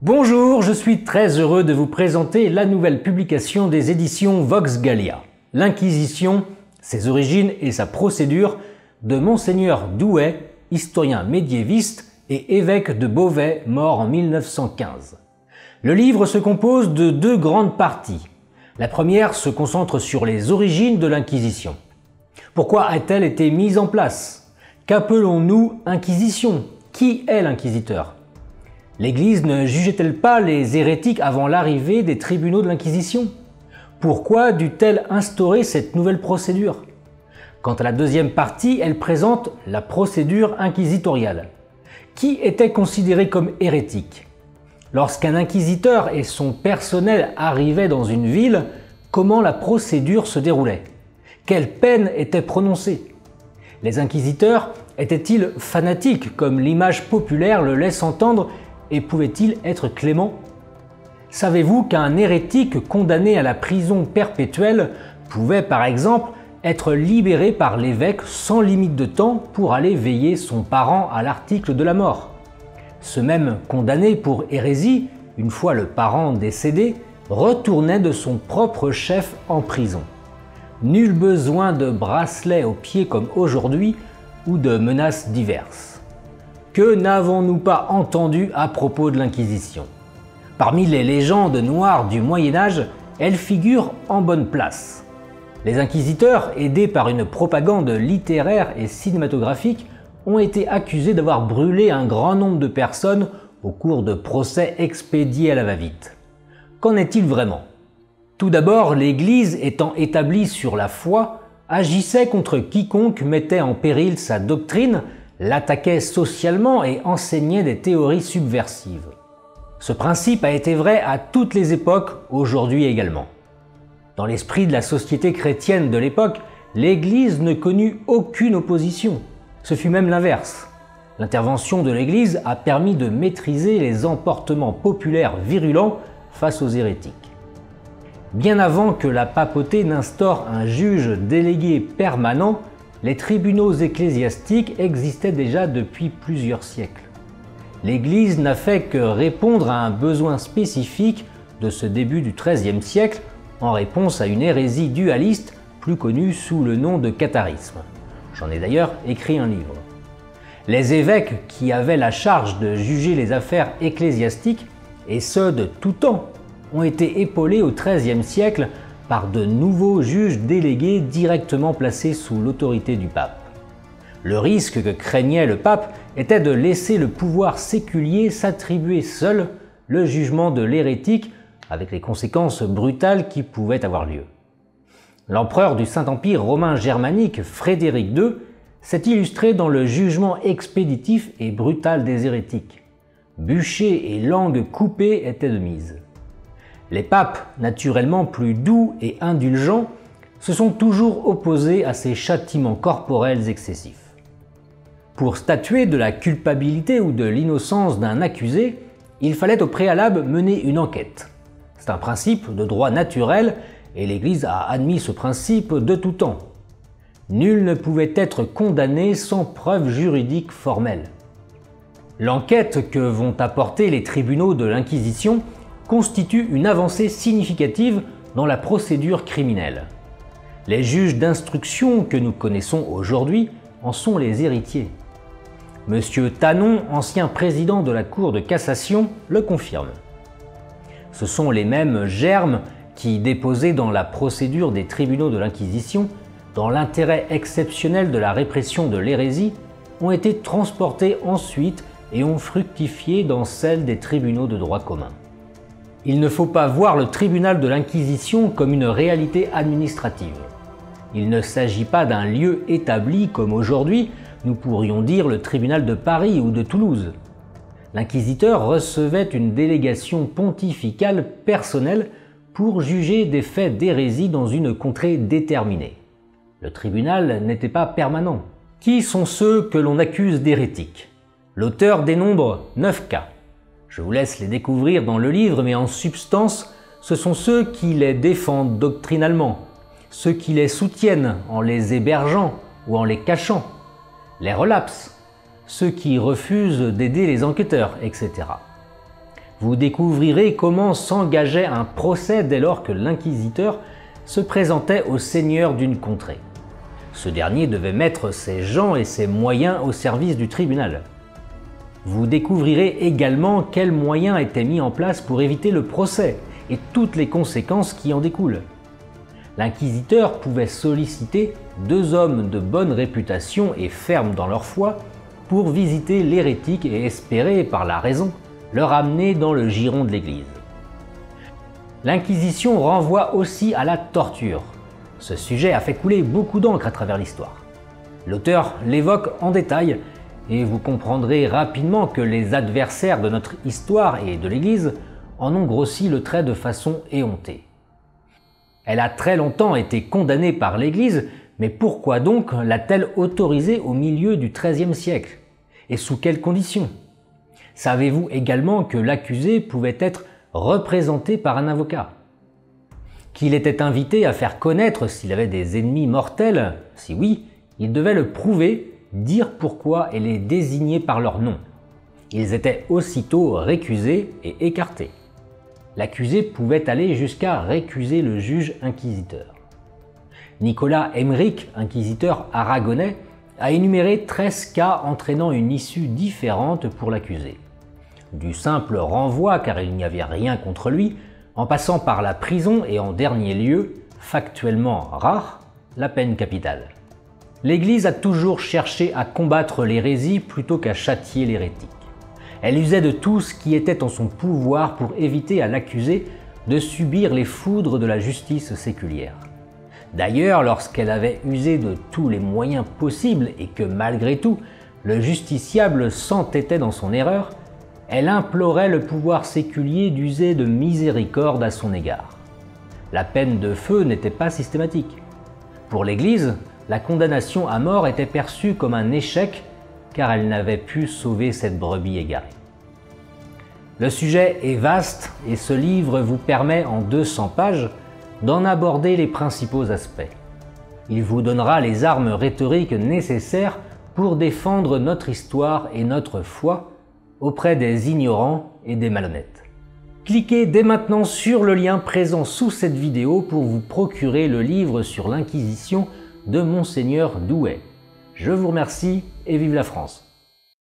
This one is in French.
Bonjour, je suis très heureux de vous présenter la nouvelle publication des éditions Vox Gallia, l'Inquisition, ses origines et sa procédure, de Monseigneur Douay, historien médiéviste et évêque de Beauvais, mort en 1915. Le livre se compose de deux grandes parties. La première se concentre sur les origines de l'Inquisition. Pourquoi a-t-elle été mise en place? Qu'appelons-nous Inquisition? Qui est l'inquisiteur? L'Église ne jugeait-elle pas les hérétiques avant l'arrivée des tribunaux de l'Inquisition? Pourquoi dut-elle instaurer cette nouvelle procédure? Quant à la deuxième partie, elle présente la procédure inquisitoriale. Qui était considéré comme hérétique? Lorsqu'un inquisiteur et son personnel arrivaient dans une ville, comment la procédure se déroulait? Quelle peine était prononcée? Les inquisiteurs étaient-ils fanatiques, comme l'image populaire le laisse entendre, et pouvaient-ils être cléments? Savez-vous qu'un hérétique condamné à la prison perpétuelle pouvait par exemple être libéré par l'évêque sans limite de temps pour aller veiller son parent à l'article de la mort? Ce même condamné pour hérésie, une fois le parent décédé, retournait de son propre chef en prison. Nul besoin de bracelets aux pieds comme aujourd'hui ou de menaces diverses. Que n'avons-nous pas entendu à propos de l'Inquisition? Parmi les légendes noires du Moyen-Âge, elle figure en bonne place. Les inquisiteurs, aidés par une propagande littéraire et cinématographique, ont été accusés d'avoir brûlé un grand nombre de personnes au cours de procès expédiés à la va-vite. Qu'en est-il vraiment? Tout d'abord, l'Église, étant établie sur la foi, agissait contre quiconque mettait en péril sa doctrine, l'attaquait socialement et enseignait des théories subversives. Ce principe a été vrai à toutes les époques, aujourd'hui également. Dans l'esprit de la société chrétienne de l'époque, l'Église ne connut aucune opposition. Ce fut même l'inverse. L'intervention de l'Église a permis de maîtriser les emportements populaires virulents face aux hérétiques. Bien avant que la papauté n'instaure un juge délégué permanent, les tribunaux ecclésiastiques existaient déjà depuis plusieurs siècles. L'Église n'a fait que répondre à un besoin spécifique de ce début du XIIIe siècle en réponse à une hérésie dualiste plus connue sous le nom de catharisme. J'en ai d'ailleurs écrit un livre. Les évêques qui avaient la charge de juger les affaires ecclésiastiques, et ce de tout temps, ont été épaulés au XIIIe siècle par de nouveaux juges délégués directement placés sous l'autorité du pape. Le risque que craignait le pape était de laisser le pouvoir séculier s'attribuer seul le jugement de l'hérétique, avec les conséquences brutales qui pouvaient avoir lieu. L'empereur du Saint-Empire romain germanique, Frédéric II, s'est illustré dans le jugement expéditif et brutal des hérétiques. Bûchers et langues coupées étaient de mise. Les papes, naturellement plus doux et indulgents, se sont toujours opposés à ces châtiments corporels excessifs. Pour statuer de la culpabilité ou de l'innocence d'un accusé, il fallait au préalable mener une enquête. C'est un principe de droit naturel et l'Église a admis ce principe de tout temps. Nul ne pouvait être condamné sans preuve juridique formelle. L'enquête que vont apporter les tribunaux de l'Inquisition constitue une avancée significative dans la procédure criminelle. Les juges d'instruction que nous connaissons aujourd'hui en sont les héritiers. Monsieur Tanon, ancien président de la Cour de cassation, le confirme. Ce sont les mêmes germes qui, déposés dans la procédure des tribunaux de l'Inquisition, dans l'intérêt exceptionnel de la répression de l'hérésie, ont été transportés ensuite et ont fructifié dans celle des tribunaux de droit commun. Il ne faut pas voir le tribunal de l'Inquisition comme une réalité administrative. Il ne s'agit pas d'un lieu établi comme aujourd'hui, nous pourrions dire le tribunal de Paris ou de Toulouse. L'inquisiteur recevait une délégation pontificale personnelle pour juger des faits d'hérésie dans une contrée déterminée. Le tribunal n'était pas permanent. Qui sont ceux que l'on accuse d'hérétiques? L'auteur dénombre 9 cas. Je vous laisse les découvrir dans le livre, mais en substance, ce sont ceux qui les défendent doctrinalement, ceux qui les soutiennent en les hébergeant ou en les cachant, les relapses, ceux qui refusent d'aider les enquêteurs, etc. Vous découvrirez comment s'engageait un procès dès lors que l'inquisiteur se présentait au seigneur d'une contrée. Ce dernier devait mettre ses gens et ses moyens au service du tribunal. Vous découvrirez également quels moyens étaient mis en place pour éviter le procès et toutes les conséquences qui en découlent. L'inquisiteur pouvait solliciter 2 hommes de bonne réputation et fermes dans leur foi pour visiter l'hérétique et espérer, par la raison, le ramener dans le giron de l'Église. L'Inquisition renvoie aussi à la torture. Ce sujet a fait couler beaucoup d'encre à travers l'histoire. L'auteur l'évoque en détail et vous comprendrez rapidement que les adversaires de notre histoire et de l'Église en ont grossi le trait de façon éhontée. Elle a très longtemps été condamnée par l'Église, mais pourquoi donc l'a-t-elle autorisée au milieu du XIIIe siècle? Et sous quelles conditions? Savez-vous également que l'accusé pouvait être représenté par un avocat? Qu'il était invité à faire connaître s'il avait des ennemis mortels? Si oui, il devait le prouver, dire pourquoi et les désigner par leur nom. Ils étaient aussitôt récusés et écartés. L'accusé pouvait aller jusqu'à récuser le juge inquisiteur. Nicolas Aymeric, inquisiteur aragonais, a énuméré 13 cas entraînant une issue différente pour l'accusé. Du simple renvoi car il n'y avait rien contre lui, en passant par la prison et en dernier lieu, factuellement rare, la peine capitale. L'Église a toujours cherché à combattre l'hérésie plutôt qu'à châtier l'hérétique. Elle usait de tout ce qui était en son pouvoir pour éviter à l'accusé de subir les foudres de la justice séculière. D'ailleurs, lorsqu'elle avait usé de tous les moyens possibles et que malgré tout, le justiciable s'entêtait dans son erreur, elle implorait le pouvoir séculier d'user de miséricorde à son égard. La peine de feu n'était pas systématique. Pour l'Église, la condamnation à mort était perçue comme un échec car elle n'avait pu sauver cette brebis égarée. Le sujet est vaste et ce livre vous permet en 200 pages d'en aborder les principaux aspects. Il vous donnera les armes rhétoriques nécessaires pour défendre notre histoire et notre foi auprès des ignorants et des malhonnêtes. Cliquez dès maintenant sur le lien présent sous cette vidéo pour vous procurer le livre sur l'Inquisition de Monseigneur Douay. Je vous remercie et vive la France!